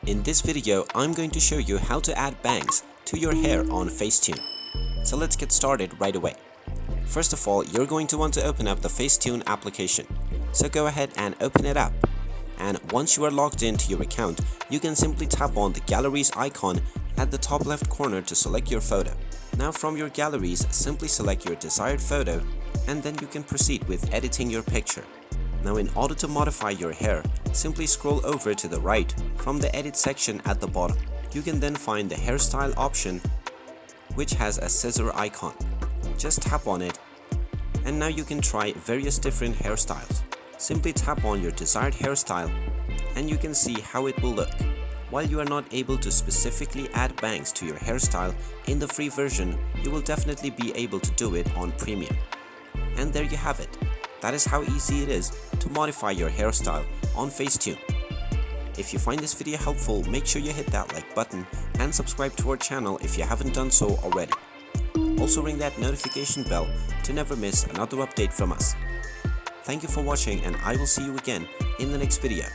In this video, I'm going to show you how to add bangs to your hair on Facetune. So let's get started right away. First of all, you're going to want to open up the Facetune application. So go ahead and open it up. And once you are logged into your account, you can simply tap on the galleries icon at the top left corner to select your photo. Now from your galleries, simply select your desired photo and then you can proceed with editing your picture. Now in order to modify your hair, simply scroll over to the right from the edit section at the bottom. You can then find the hairstyle option which has a scissor icon. Just tap on it and now you can try various different hairstyles. Simply tap on your desired hairstyle and you can see how it will look. While you are not able to specifically add bangs to your hairstyle in the free version, you will definitely be able to do it on premium. And there you have it. That is how easy it is to modify your hairstyle on Facetune. If you find this video helpful, make sure you hit that like button and subscribe to our channel if you haven't done so already. Also ring that notification bell to never miss another update from us. Thank you for watching and I will see you again in the next video.